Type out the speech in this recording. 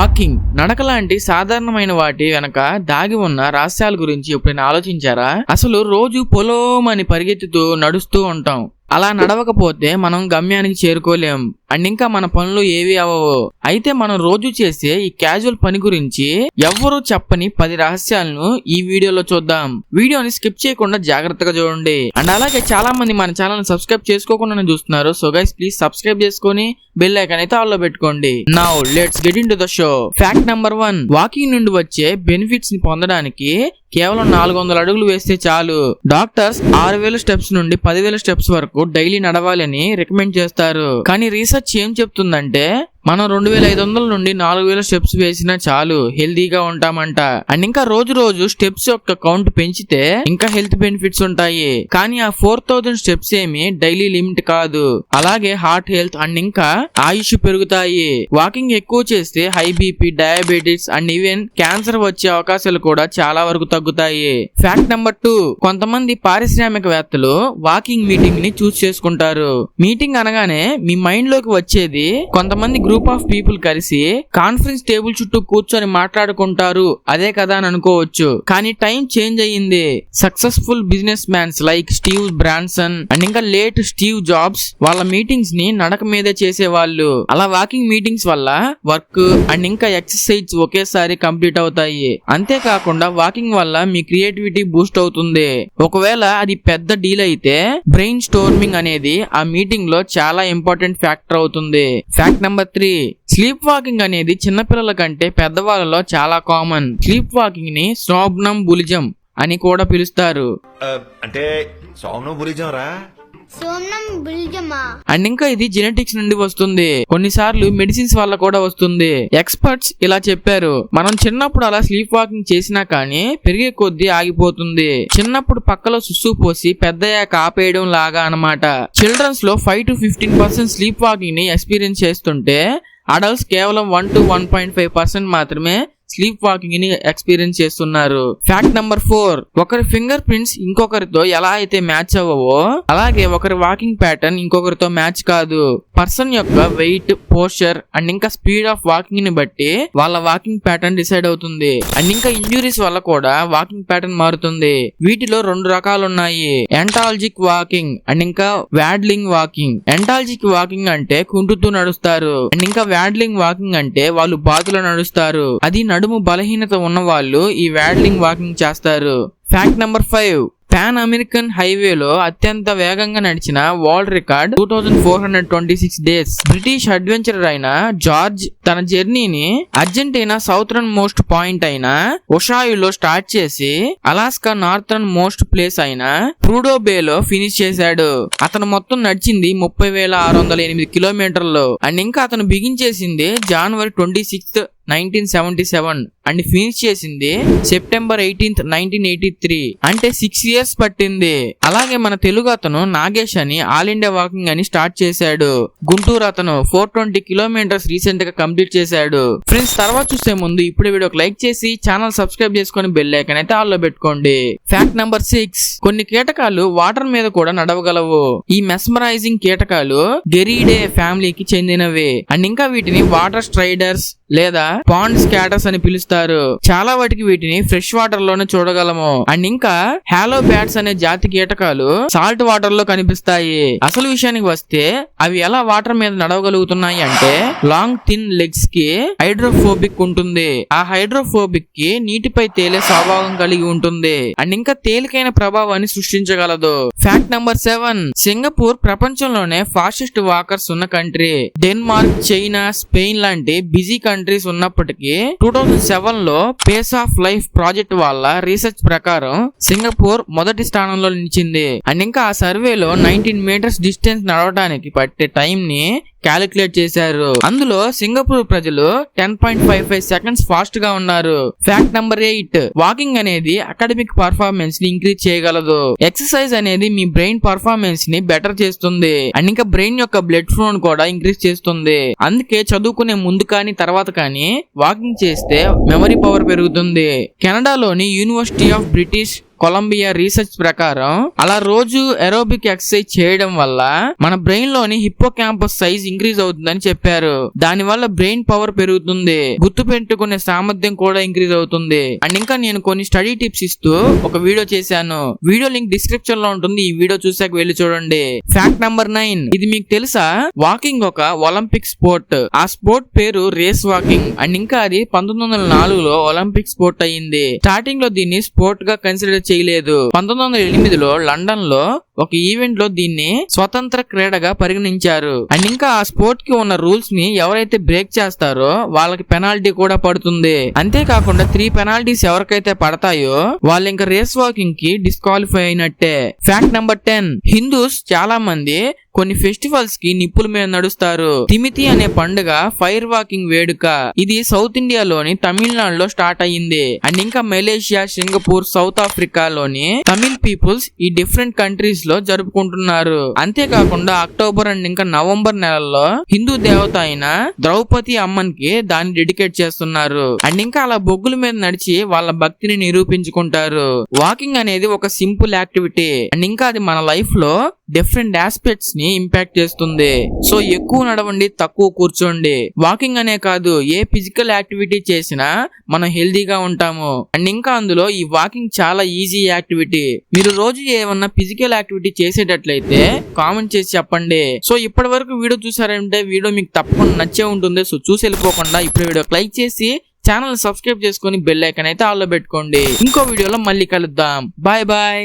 Walking నడక లాంటి సాధారణమైన వాటి వెనక దాగి ఉన్న రహస్యాల గురించి ఎప్పుడైనా ఆలోచించారా? అసలు రోజు పొలోమని పరిగెత్తుతూ నడుస్తూ ఉంటాం. అలా నడవకపోతే మనం గమ్యానికి చేరుకోలేం అండ్ ఇంకా మన పనులు ఏవి అవ్వవు. అయితే మనం రోజు చేసే ఈ క్యాజువల్ పని గురించి ఎవ్వరూ చెప్పని 10 రహస్యాలను ఈ వీడియోలో చూద్దాం. వీడియోని స్కిప్ చేయకుండా జాగ్రత్తగా చూడండి. అండ్ అలాగే చాలా మంది మన ఛానల్ సబ్స్క్రైబ్ చేసుకోకుండా చూస్తున్నారు. సో గైస్ ప్లీజ్ సబ్స్క్రైబ్ చేసుకొని బెల్ ఐకాన్ అయితే ఆల్ లో పెట్టుకోండి. Now let's get in to the show. Fact number 1, walking నుండి వచ్చే బెనిఫిట్స్ ని పొందడానికి కేవలం 400 అడుగులు వేస్తే చాలు. డాక్టర్స్ 6000 స్టెప్స్ నుండి 10,000 స్టెప్స్ వరకు డైలీ నడవాలని రికమెండ్ చేస్తారు. కానీ రీసెర్చ్ ఏం చెప్తుందంటే మనం 2500 నుండి 4000 స్టెప్స్ వేసినా చాలు, హెల్దీగా ఉంటామంట. అండ్ ఇంకా రోజు స్టెప్స్ యొక్క కౌంట్ పెంచితే ఇంకా హెల్త్ బెనిఫిట్స్ ఉంటాయి. కానీ ఆ 4000 స్టెప్స్ ఏమి డైలీ లిమిట్ కాదు. అలాగే హార్ట్ హెల్త్ అండ్ ఇంకా ఆయుష్ పెరుగుతాయి. వాకింగ్ ఎక్కువ చేస్తే high BP, diabetes and even cancer వచ్చే అవకాశాలు కూడా చాలా వరకు తగ్గుతాయి. ఫ్యాక్ట్ నెంబర్ 2, కొంతమంది పారిశ్రామికవేత్తలు వాకింగ్ మీటింగ్ ని చూస్ చేసుకుంటారు. మీటింగ్ అనగానే మీ మైండ్ లోకి వచ్చేది కొంతమంది గ్రూప్ ఆఫ్ పీపుల్ కలిసి కాన్ఫరెన్స్ టేబుల్ చుట్టూ కూర్చొని మాట్లాడుకుంటారు అదే కదా అని అనుకోవచ్చు. కానీ టైం చేంజ్ అయ్యింది. Successful business mans like Steve Branson and ఇంకా లేట్ స్టీవ్ జాబ్స్ వాళ్ళ మీటింగ్స్ ని నడక మీదే చేసేవాళ్ళు. అలా వాకింగ్ మీటింగ్స్ వల్ల వర్క్ అండ్ ఇంకా ఎక్సర్సైజ్ ఒకేసారి కంప్లీట్ అవుతాయి. అంతేకాకుండా వాకింగ్ వల్ల మీ క్రియేటివిటీ బూస్ట్ అవుతుంది. ఒకవేళ అది పెద్ద డీల్ అయితే బ్రెయిన్ స్టోర్మింగ్ అనేది ఆ మీటింగ్ లో చాలా ఇంపార్టెంట్ ఫ్యాక్టర్ అవుతుంది. ఫ్యాక్ట్ నెంబర్ 3, స్లీప్ వాకింగ్ అనేది చిన్నపిల్లల కంటే పెద్దవాళ్ళలో చాలా కామన్. స్లీప్ వాకింగ్ ని సోమ్నంబులిజం అని కూడా పిలుస్తారు. అంటే అండ్ ఇంకా ఇది జెనెటిక్స్ నుండి వస్తుంది. కొన్నిసార్లు మెడిసిన్స్ వల్ల కూడా వస్తుంది. ఎక్స్పర్ట్స్ ఇలా చెప్పారు. మనం చిన్నప్పుడు అలా స్లీప్ వాకింగ్ చేసినా కానీ పెరిగే కొద్దీ ఆగిపోతుంది. చిన్నప్పుడు పక్కలో సుస్సు పోసి పెద్దయ్యాక ఆపేయడం లాగా అన్నమాట. చిల్డ్రన్స్ లో 5 to 15% స్లీప్ వాకింగ్ ని ఎక్స్పీరియన్స్ చేస్తుంటే అడల్ట్స్ కేవలం 1 to 1.5% మాత్రమే స్లీప్ వాకింగ్ ని ఎక్స్పీరియన్స్ చేస్తున్నారు. ఫ్యాక్ట్ నెంబర్ 4, ఒకరి ఫింగర్ ప్రింట్స్ ఇంకొకరితో ఎలా అయితే మ్యాచ్ అవ్వవో అలాగే ఒకరి వాకింగ్ ప్యాటర్న్ ఇంకొకరితో మ్యాచ్ కాదు. పర్సన్ యొక్క వెయిట్, పోస్చర్ అండ్ ఇంకా స్పీడ్ ఆఫ్ వాకింగ్ ని బట్టి వాళ్ళ వాకింగ్ ప్యాటర్న్ డిసైడ్ అవుతుంది. అండ్ ఇంకా ఇంజురీస్ వల్ల కూడా వాకింగ్ ప్యాటర్న్ మారుతుంది. వీటిలో 2 రకాలు ఉన్నాయి, ఎంటాలజిక్ వాకింగ్ అండ్ ఇంకా వ్యాడ్లింగ్ వాకింగ్. ఎంటాలజిక్ వాకింగ్ అంటే కుంటుతూ నడుస్తారు అండ్ ఇంకా వ్యాడ్లింగ్ వాకింగ్ అంటే వాళ్ళు బాతులో నడుస్తారు. అది నడుము బలహీనత ఉన్న వాళ్ళు ఈ వ్యాడ్లింగ్ వాకింగ్ చేస్తారు. ఫ్యాక్ట్ నెంబర్ 5, పాన్ అమెరికన్ హైవేలో అత్యంత వేగంగా నడిచిన world record 2426 days. British adventurer అయిన జార్జ్ తన జర్నీని అర్జెంటీనా సౌతర్న్ మోస్ట్ పాయింట్ అయిన ఒషాయులో స్టార్ట్ చేసి అలాస్కా నార్థర్న్ మోస్ట్ ప్లేస్ అయిన ప్రూడో బేలో ఫినిష్ చేశాడు. అతను మొత్తం నడిచింది 30,608 కిలోమీటర్లు. అండ్ ఇంకా అతను బిగించేసింది January 26th 1977 అండ్ ఫినిష్ చేసింది September 18th 1983. అంటే 6 years పట్టింది. అలాగే మన తెలుగు అతను నాగేష్ అని ఆల్ ఇండియా వాకింగ్ అని స్టార్ట్ చేశాడు. గుంటూరు అతను 420 కిలోమీటర్స్ రీసెంట్ గా కంప్లీట్ చేశాడు. ఫ్రెండ్స్, తర్వాత చూసే ముందు ఇప్పుడే వీడియోకి లైక్ చేసి ఛానల్ సబ్స్క్రైబ్ చేసుకొని బెల్ ఐకాన్ అయితే ఆల్ లో పెట్టుకోండి. ఫ్యాక్ట్ నెంబర్ 6, కొన్ని కీటకాలు వాటర్ మీద కూడా నడవగలవు. ఈ మెస్మరైజింగ్ కీటకాలు గెరీడే ఫ్యామిలీకి చెందినవి. అండ్ ఇంకా వీటిని వాటర్ స్ట్రైడర్స్ లేదా పాండ్ స్కాటర్స్ అని పిలుస్తారు. చాలా వాటికి వీటిని ఫ్రెష్ వాటర్ లోనే చూడగలము. అండ్ ఇంకా హాలో బ్యాట్స్ అనే జాతి కీటకాలు సాల్ట్ వాటర్ లో కనిపిస్తాయి. అసలు విషయానికి వస్తే అవి ఎలా వాటర్ మీద నడవగలుగుతున్నాయి అంటే లాంగ్ థిన్ లెగ్స్ కి హైడ్రోఫోబిక్ ఉంటుంది. ఆ హైడ్రోఫోబిక్ కి నీటిపై తేలే స్వభావం కలిగి ఉంటుంది. అండ్ ఇంకా తేలికైన ప్రభావాన్ని సృష్టించగలదు. ఫ్యాక్ట్ నెంబర్ 7, సింగపూర్ ప్రపంచంలోనే ఫాస్టెస్ట్ వాకర్స్ ఉన్న కంట్రీ. డెన్మార్క్, చైనా, స్పెయిన్ లాంటి బిజీ కంట్రీస్ ఉన్నప్పటికీ 2007 లో పేస్ ఆఫ్ లైఫ్ ప్రాజెక్ట్ వాళ్ళ రీసెర్చ్ ప్రకారం సింగపూర్ మొదటి స్థానంలో నిలిచింది. అండ్ ఇంకా ఆ సర్వేలో 19 మీటర్స్ డిస్టెన్స్ నడవడానికి పట్టే టైం ని క్యాలిక్యులేట్ చేశారు. అందులో సింగపూర్ ప్రజలు 10.55 సెకండ్స్ ఫాస్ట్ గా ఉన్నారు. ఫ్యాక్ట్ నెంబర్ 8, వాకింగ్ అనేది అకాడమిక్ పర్ఫార్మెన్స్ ని ఇంక్రీజ్ చేయగలదు. ఎక్సర్సైజ్ అనేది మీ బ్రెయిన్ పర్ఫార్మెన్స్ ని బెటర్ చేస్తుంది అండ్ ఇంకా బ్రెయిన్ యొక్క బ్లడ్ ఫ్లో కూడా ఇంక్రీజ్ చేస్తుంది. అందుకే చదువుకునే ముందు కానీ తర్వాత కానీ వాకింగ్ చేస్తే మెమరీ పవర్ పెరుగుతుంది. కెనడాలోని University of British Columbia research ప్రకారం అలా రోజు ఏరోబిక్ ఎక్సర్సైజ్ చేయడం వల్ల మన బ్రెయిన్ లోని హిప్పో క్యాంపస్ సైజ్ ఇంక్రీజ్ అవుతుందని చెప్పారు. దాని వల్ల బ్రెయిన్ పవర్ పెరుగుతుంది, గుర్తు పెట్టుకునే సామర్థ్యం కూడా ఇంక్రీజ్ అవుతుంది. అండ్ ఇంకా నేను కొన్ని స్టడీ టిప్స్ ఇస్తూ ఒక వీడియో చేశాను. వీడియో లింక్ డిస్క్రిప్షన్ లో ఉంటుంది, ఈ వీడియో చూసాక వెళ్ళి చూడండి. ఫ్యాక్ట్ నంబర్ 9, ఇది మీకు తెలుసా? వాకింగ్ ఒక ఒలింపిక్ స్పోర్ట్. ఆ స్పోర్ట్ పేరు రేస్ వాకింగ్. అండ్ ఇంకా అది 1904లో ఒలింపిక్ స్పోర్ట్ అయ్యింది. స్టార్టింగ్ లో దీన్ని స్పోర్ట్ గా కన్సిడర్ చేయలేదు. 1908లో లండన్ లో ఒక ఈవెంట్ లో దీన్ని స్వతంత్ర క్రీడగా పరిగణించారు. అండ్ ఇంకా ఆ స్పోర్ట్ కి ఉన్న రూల్స్ ని ఎవరైతే బ్రేక్ చేస్తారో వాళ్ళకి పెనాల్టీ కూడా పడుతుంది. అంతేకాకుండా 3 పెనాల్టీస్ ఎవరికైతే పడతాయో వాళ్ళు ఇంకా రేస్ వాకింగ్ కి డిస్క్వాలిఫై అయినట్టే. ఫ్యాక్ట్ నెంబర్ 10, హిందూస్ చాలా మంది కొన్ని ఫెస్టివల్స్ కి నిప్పుల మీద నడుస్తారు. తిమితి అనే పండుగ ఫైర్ వాకింగ్ వేడుక. ఇది సౌత్ ఇండియాలోని తమిళనాడులో స్టార్ట్ అయ్యింది. అండ్ ఇంకా మలేషియా, సింగపూర్, సౌత్ ఆఫ్రికాలోని తమిళ్ పీపుల్స్ ఈ డిఫరెంట్ కంట్రీస్ లో జరుపుకుంటున్నారు. అంతేకాకుండా అక్టోబర్ అండ్ ఇంకా నవంబర్ నెలల్లో హిందూ దేవత అయిన ద్రౌపది అమ్మన్ కి దాన్ని డెడికేట్ చేస్తున్నారు. అండ్ ఇంకా అలా బొగ్గుల మీద నడిచి వాళ్ళ భక్తిని నిరూపించుకుంటారు. వాకింగ్ అనేది ఒక సింపుల్ యాక్టివిటీ. అండ్ ఇంకా అది మన లైఫ్ లో డిఫరెంట్ ఆస్పెక్ట్స్ ని ఇంపాక్ట్ చేస్తుంది. సో ఎక్కువ నడవండి, తక్కువ కూర్చోండి. వాకింగ్ అనే కాదు, ఏ ఫిజికల్ యాక్టివిటీ చేసినా మనం హెల్దీగా ఉంటాము. అండ్ ఇంకా అందులో ఈ వాకింగ్ చాలా ఈజీ యాక్టివిటీ. మీరు రోజు ఏమన్నా ఫిజికల్ యాక్టివిటీ చేసేటట్లయితే కామెంట్ చేసి చెప్పండి. సో ఇప్పటి వరకు వీడియో చూసారంటే వీడియో మీకు తప్పకుండా నచ్చే ఉంటుంది. సో చూసి వెళ్ళిపోకుండా ఇప్పుడు వీడియో లైక్ చేసి ఛానల్ సబ్స్క్రైబ్ చేసుకొని బెల్ ఐకాన్ అయితే ఆల్లో పెట్టుకోండి. ఇంకో వీడియోలో మళ్ళీ కలుద్దాం. Bye bye.